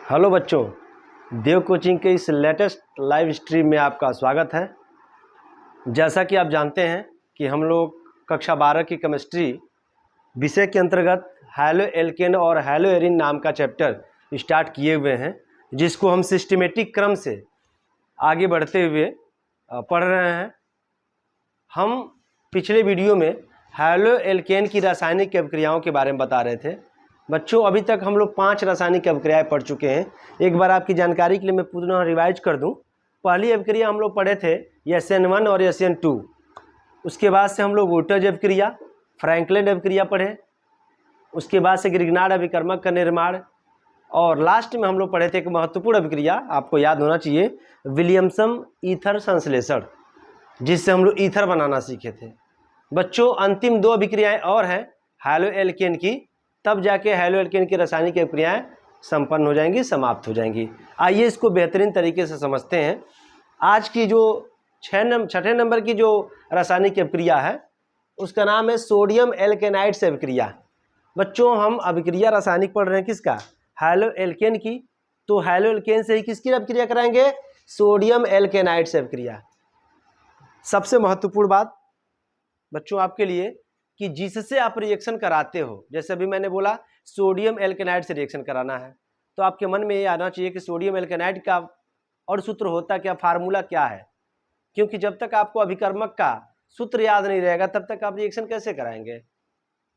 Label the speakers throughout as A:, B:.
A: Hello बच्चों, देव coaching के इस लेटेस्ट लाइव स्ट्रीम में आपका स्वागत है। जैसा कि आप जानते हैं कि हम लोग कक्षा 12 की केमिस्ट्री विषय के अंतर्गत हैलो एल्केन और हैलो एरिन नाम का चैप्टर स्टार्ट किए हुए हैं, जिसको हम सिस्टमेटिक क्रम से आगे बढ़ते हुए पढ़ रहे हैं। हम पिछले वीडियो में हैलो एल्केन की रासायनिक अभिक्रियाओं के बारे में बता रहे थे। बच्चों, अभी तक हम लोग 5 रासायनिक अभिक्रियाएं पढ़ चुके हैं। एक बार आपकी जानकारी के लिए मैं पुनः रिवाइज कर दूं। पहली अभिक्रिया हम लोग पढ़े थे SN1 और SN2। उसके बाद से हम लोग वोल्टेज अभिक्रिया, फ्रैंकलिन अभिक्रिया पढ़े। उसके बाद से ग्रिग्नार्ड अभिकर्मक का निर्माण, और लास्ट में हम लोग पढ़े थे एक महत्वपूर्ण अभिक्रिया, आपको याद होना चाहिए, विलियमसन ईथर संश्लेषण, जिससे हम लोग ईथर बनाना सीखे थे। बच्चों, अंतिम 2 अभिक्रियाएं और हैं हैलो एल्केन की, तब जाके हैलो एल्केन की रासायनिक अभिक्रियाएं संपन्न हो जाएंगी, समाप्त हो जाएंगी। आइए इसको बेहतरीन तरीके से समझते हैं। आज की जो छठे नंबर की जो रासायनिक अभिक्रिया है उसका नाम है सोडियम एल्केनाइड से अभिक्रिया। बच्चों, हम अभिक्रिया रासायनिक पढ़ रहे हैं किसका? हैलो एल्केन की। तो हैलो एल्केन से ही किसकी अभिक्रिया कराएंगे? सोडियम एल्केनाइड से अभिक्रिया। सबसे महत्वपूर्ण बात बच्चों आपके लिए कि जिससे आप रिएक्शन कराते हो, जैसे अभी मैंने बोला सोडियम एल्केनाइड से रिएक्शन कराना है, तो आपके मन में ये आना चाहिए कि सोडियम एल्केनाइड का और सूत्र होता क्या, फार्मूला क्या है। क्योंकि जब तक आपको अभिकर्मक का सूत्र याद नहीं रहेगा तब तक आप रिएक्शन कैसे कराएंगे।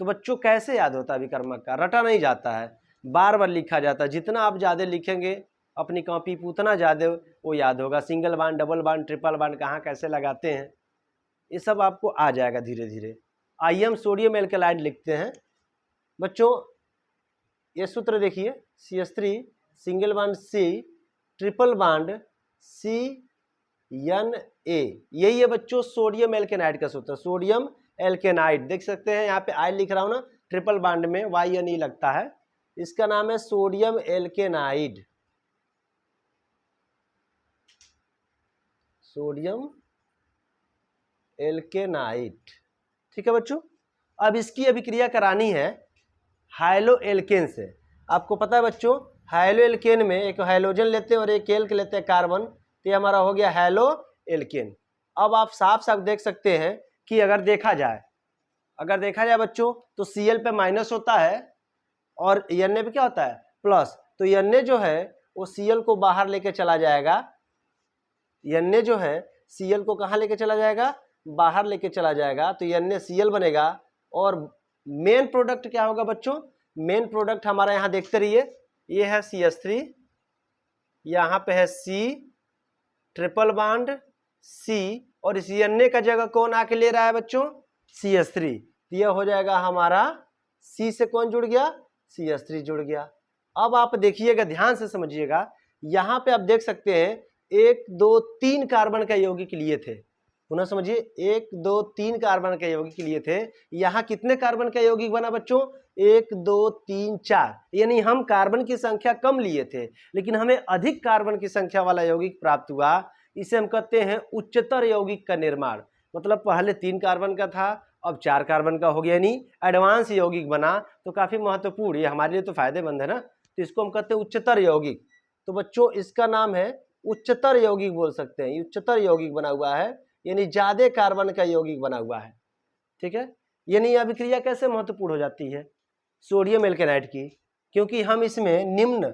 A: तो बच्चों, कैसे याद होता है अभिकर्मक का? रटा नहीं जाता है, बार बार लिखा जाता है। जितना आप ज़्यादा लिखेंगे अपनी कॉपी पर उतना ज़्यादा वो याद होगा। Single bond, double bond, triple bond कहाँ कैसे लगाते हैं, ये सब आपको आ जाएगा धीरे धीरे। आइए हम सोडियम एल्केनाइड लिखते हैं। बच्चों, ये सूत्र देखिए, CH3 single bond C triple bond CNA, यही है बच्चों सोडियम एल्केनाइड का सूत्र। सोडियम एल्केनाइड देख सकते हैं, यहाँ पे आई लिख रहा हूँ ना, ट्रिपल बांड में YNE लगता है। इसका नाम है सोडियम एल्केनाइड। सोडियम एल्केनाइड, ठीक है बच्चों। अब इसकी अभिक्रिया करानी है हैलो एल्केन से। आपको पता है बच्चों, हैलो एल्केन में एक हाइड्रोजन लेते हैं और एक एल्क लेते हैं कार्बन, तो ये हमारा हो गया हैलो एल्केन। अब आप साफ साफ देख सकते हैं कि अगर देखा जाए बच्चों, तो Cl पे माइनस होता है और Na पे क्या होता है? प्लस। तो Na जो है वो Cl को बाहर लेके चला जाएगा। Na जो है Cl को कहाँ लेके चला जाएगा? बाहर लेके चला जाएगा। तो NaCl बनेगा। और मेन प्रोडक्ट क्या होगा बच्चों? मेन प्रोडक्ट हमारा यहाँ देखते रहिए, ये है CH3, यहाँ पे है C ट्रिपल बांड C, और इस Na का जगह कौन आके ले रहा है बच्चों? CH3। तो यह हो जाएगा हमारा C से कौन जुड़ गया? CH3 जुड़ गया। अब आप देखिएगा, ध्यान से समझिएगा, यहाँ पे आप देख सकते हैं 1 2 3 कार्बन का यौगिक लिए थे। पुनः समझिए, 1 2 3 कार्बन का यौगिक लिए थे। यहाँ कितने कार्बन का यौगिक बना बच्चों? 1 2 3 4। यानी हम कार्बन की संख्या कम लिए थे लेकिन हमें अधिक कार्बन की संख्या वाला यौगिक प्राप्त हुआ। इसे हम कहते हैं उच्चतर यौगिक का निर्माण। मतलब पहले 3 कार्बन का था, अब 4 कार्बन का हो गया, यानी एडवांस यौगिक बना। तो काफी महत्वपूर्ण, ये हमारे लिए तो फायदेमंद है ना। तो इसको हम कहते हैं उच्चतर यौगिक। तो बच्चों, इसका नाम है उच्चतर यौगिक बोल सकते हैं। उच्चतर यौगिक बना हुआ है, यानी ज्यादा कार्बन का यौगिक बना हुआ है, ठीक है। यानी यह अभिक्रिया कैसे महत्वपूर्ण हो जाती है सोडियम एल्केनाइड की? क्योंकि हम इसमें निम्न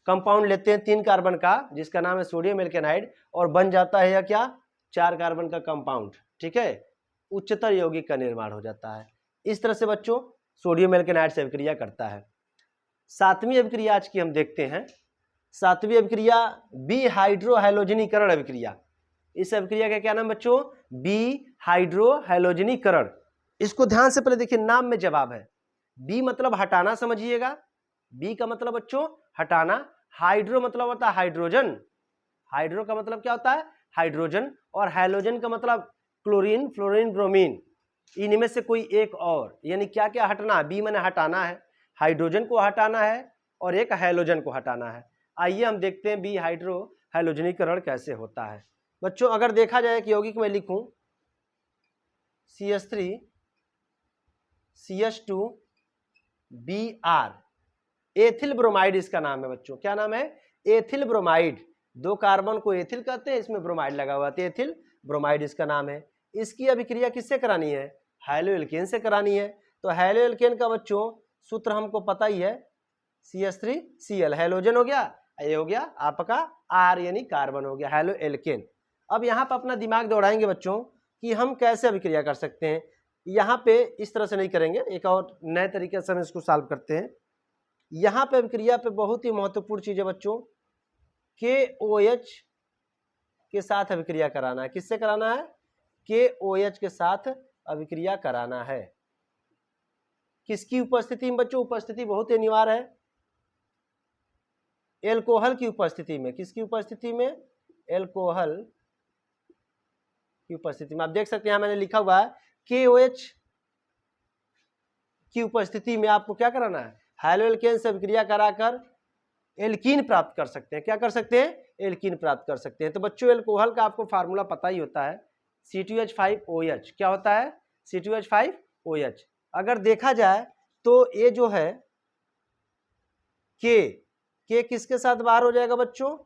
A: कंपाउंड लेते हैं 3 कार्बन का, जिसका नाम है सोडियम एल्केनाइड, और बन जाता है या क्या? 4 कार्बन का कंपाउंड, ठीक है। उच्चतर यौगिक का निर्माण हो जाता है। इस तरह से बच्चों सोडियम एल्केनाइड से अभिक्रिया करता है। 7वीं अभिक्रिया आज की हम देखते हैं। 7वीं अभिक्रिया बिहाइड्रोहैलोजनीकरण अभिक्रिया। इस अभिक्रिया का क्या नाम बच्चों? बिहाइड्रोहैलोजनीकरण। इसको ध्यान से पहले देखिए, नाम में जवाब है। बी मतलब हटाना, समझिएगा। बी का मतलब बच्चों हटाना। हाइड्रो मतलब होता है हाइड्रोजन। हाइड्रो का मतलब क्या होता है? हाइड्रोजन। और हैलोजन का मतलब क्लोरीन, फ्लोरीन, ब्रोमीन, इनमें से कोई एक और। यानी क्या क्या हटना? बी मैंने हटाना है, हाइड्रोजन को हटाना है और एक हैलोजन को हटाना है। आइए हम देखते हैं बिहाइड्रोहैलोजनीकरण कैसे होता है। बच्चों, अगर देखा जाए कि यौगिक में लिखूं CH3 CH2 Br, ethyl bromide इसका नाम है बच्चों। क्या नाम है? Ethyl bromide. 2 कार्बन को एथिल कहते हैं, इसमें ब्रोमाइड लगा हुआ है, एथिल ब्रोमाइड इसका नाम है। इसकी अभिक्रिया किससे करानी है? हैलोएल्केन से करानी है। तो हैलोएल्केन का बच्चों सूत्र हमको पता ही है, CH3Cl, हैलोजन हो गया, ये हो गया आपका R यानी कार्बन हो गया, हैलोएल्केन। अब यहाँ पर अपना दिमाग दौड़ाएंगे बच्चों कि हम कैसे अभिक्रिया कर सकते हैं। यहाँ पे इस तरह से नहीं करेंगे, एक और नए तरीके से हम इसको सॉल्व करते हैं। यहाँ पे अभिक्रिया पे बहुत ही महत्वपूर्ण चीज है बच्चों, KOH के साथ अभिक्रिया कराना है। किससे कराना है? KOH के साथ अभिक्रिया कराना है। किसकी उपस्थिति में बच्चों? उपस्थिति बहुत ही अनिवार्य है, एल्कोहल की उपस्थिति में। किसकी उपस्थिति में? एल्कोहल की उपस्थिति में। आप देख सकते हैं यहाँ मैंने लिखा हुआ है KOH की उपस्थिति में आपको क्या कराना है? हैलोएल्केन से अभिक्रिया कराकर एल्कीन प्राप्त कर सकते हैं। क्या कर सकते हैं? एल्कीन प्राप्त कर सकते हैं। तो बच्चों एल्कोहल का आपको फार्मूला पता ही होता है, C2H5OH। क्या होता है? C2H5OH। अगर देखा जाए तो ये जो है K किसके साथ बाहर हो जाएगा बच्चों?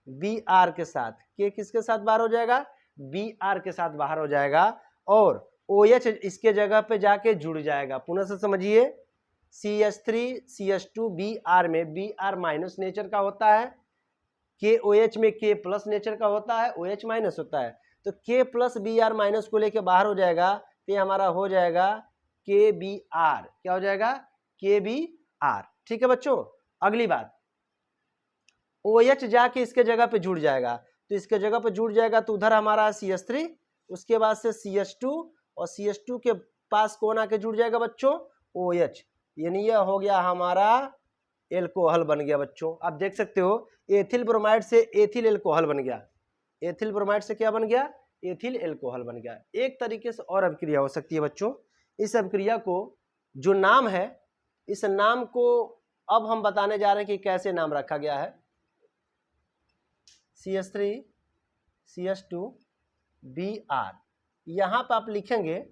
A: Br के साथ। K किसके साथ बाहर हो जाएगा? Br के साथ बाहर हो जाएगा, और OH इसके जगह पे जाके जुड़ जाएगा। पुनः से समझिए, CH3CH2Br में Br माइनस नेचर का होता है, KOH में K प्लस नेचर का होता है, OH माइनस होता है। तो K प्लस Br माइनस को लेके बाहर हो जाएगा, तो ये हमारा हो जाएगा KBr। क्या हो जाएगा? KBr। ठीक है बच्चों। अगली बात, OH जाके इसके जगह पे जुड़ जाएगा, तो इसके जगह पे जुड़ जाएगा तो उधर हमारा CH3, उसके बाद से CH2, और CH2 के पास कौन आके जुड़ जाएगा बच्चों? OH, यानी यह हो गया हमारा एल्कोहल बन गया बच्चों। आप देख सकते हो एथिल ब्रोमाइड से एथिल एल्कोहल बन गया। एथिल ब्रोमाइड से क्या बन गया? एथिल एल्कोहल बन गया। एक तरीके से और अभिक्रिया हो सकती है बच्चों। इस अभिक्रिया को जो नाम है, इस नाम को अब हम बताने जा रहे हैं कि कैसे नाम रखा गया है। CH3CH2Br, यहां पर आप लिखेंगे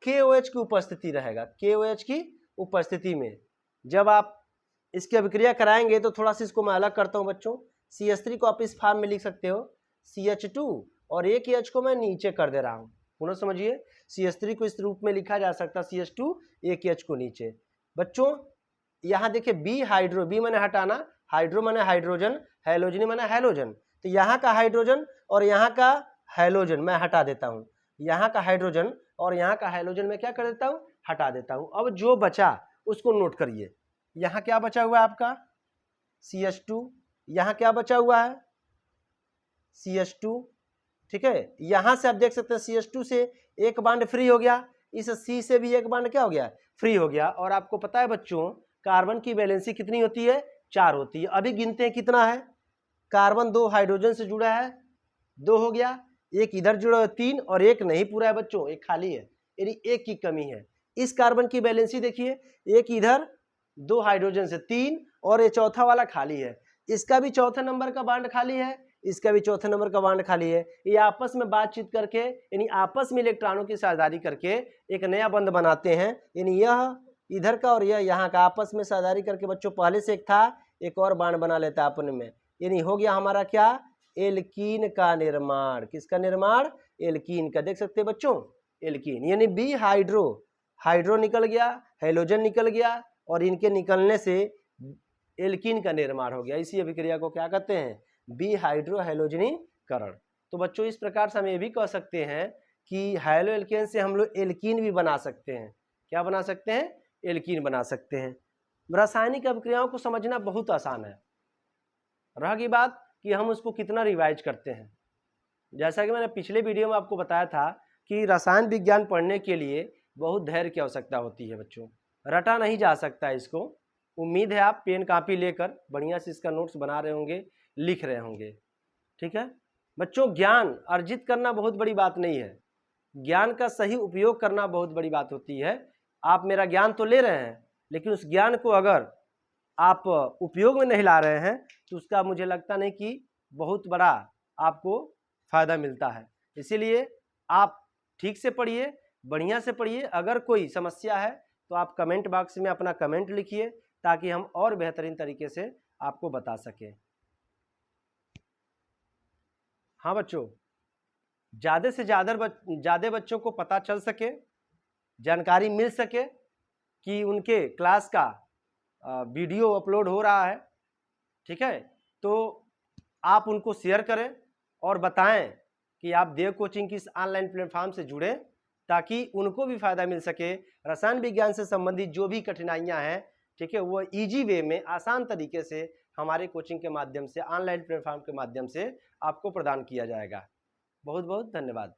A: KOH की उपस्थिति रहेगा। KOH की उपस्थिति में जब आप इसकी अभिक्रिया कराएंगे तो थोड़ा सा इसको मैं अलग करता हूं बच्चों। CH3 को आप इस फॉर्म में लिख सकते हो CH2, और एक ही H को मैं नीचे कर दे रहा हूं। पुनः समझिए, CH3 को इस रूप में लिखा जा सकता है CH2, एक H को नीचे। बच्चों यहाँ देखिए B हाइड्रो, B मैंने हटाना, हाइड्रो मैंने हाइड्रोजन, हैलोजन मैंने हैलोजन। तो यहाँ का हाइड्रोजन और यहाँ का हैलोजन मैं हटा देता हूँ। यहाँ का हाइड्रोजन और यहाँ का हैलोजन मैं क्या कर देता हूँ? हटा देता हूँ। अब जो बचा उसको नोट करिए। यहाँ क्या बचा हुआ है आपका? CH2। यहाँ क्या बचा हुआ है? CH2। ठीक है, यहाँ से आप देख सकते हैं CH2 से एक बॉन्ड फ्री हो गया, इस C से भी एक बॉन्ड क्या हो गया? फ्री हो गया। और आपको पता है बच्चों कार्बन की वैलेंसी कितनी होती है? 4 होती है। अभी गिनते हैं कितना है। कार्बन 2 हाइड्रोजन से जुड़ा है, 2 हो गया, एक इधर जुड़ा है 3, और एक नहीं पूरा है बच्चों, एक खाली है, यानी एक की कमी है। इस कार्बन की वैलेंसी देखिए, एक इधर 2 हाइड्रोजन से 3, और ये चौथा वाला खाली है। इसका भी चौथे नंबर का बॉन्ड खाली है, इसका भी चौथे नंबर का बॉन्ड खाली है। ये आपस में बातचीत करके, यानी आपस में इलेक्ट्रॉनों की साझेदारी करके एक नया बंध बनाते हैं। यानी यह इधर का और यह यहाँ का आपस में साझेदारी करके बच्चों पहले से एक था, एक और बॉन्ड बना लेता है अपने में। यानी हो गया हमारा क्या? एल्कीन का निर्माण। किसका निर्माण? एल्कीन का। देख सकते हैं बच्चों, एल्कीन यानी B हाइड्रो, हाइड्रो निकल गया, हैलोजन निकल गया, और इनके निकलने से एल्कीन का निर्माण हो गया। इसी अभिक्रिया को क्या कहते हैं? B हाइड्रो हैलोजनीकरण। तो बच्चों इस प्रकार से हम ये भी कह सकते हैं कि हैलोएल्केन से हम लोग एल्कीन भी बना सकते हैं। क्या बना सकते हैं? एल्कीन बना सकते हैं। रासायनिक अभिक्रियाओं को समझना बहुत आसान है। रह गई बात कि हम उसको कितना रिवाइज करते हैं। जैसा कि मैंने पिछले वीडियो में आपको बताया था कि रसायन विज्ञान पढ़ने के लिए बहुत धैर्य की आवश्यकता होती है बच्चों, रटा नहीं जा सकता इसको। उम्मीद है आप पेन कापी लेकर बढ़िया से इसका नोट्स बना रहे होंगे, लिख रहे होंगे। ठीक है बच्चों, ज्ञान अर्जित करना बहुत बड़ी बात नहीं है, ज्ञान का सही उपयोग करना बहुत बड़ी बात होती है। आप मेरा ज्ञान तो ले रहे हैं, लेकिन उस ज्ञान को अगर आप उपयोग में नहीं ला रहे हैं तो उसका मुझे लगता नहीं कि बहुत बड़ा आपको फायदा मिलता है। इसीलिए आप ठीक से पढ़िए, बढ़िया से पढ़िए। अगर कोई समस्या है तो आप कमेंट बॉक्स में अपना कमेंट लिखिए ताकि हम और बेहतरीन तरीके से आपको बता सकें। हाँ बच्चों, ज़्यादा से ज़्यादा बच्चों को पता चल सके, जानकारी मिल सके कि उनके क्लास का वीडियो अपलोड हो रहा है, ठीक है, तो आप उनको शेयर करें और बताएं कि आप देव कोचिंग की इस ऑनलाइन प्लेटफॉर्म से जुड़ें ताकि उनको भी फ़ायदा मिल सके। रसायन विज्ञान से संबंधित जो भी कठिनाइयां हैं, ठीक है, वो इजी वे में आसान तरीके से हमारे कोचिंग के माध्यम से, ऑनलाइन प्लेटफॉर्म के माध्यम से आपको प्रदान किया जाएगा। बहुत बहुत धन्यवाद।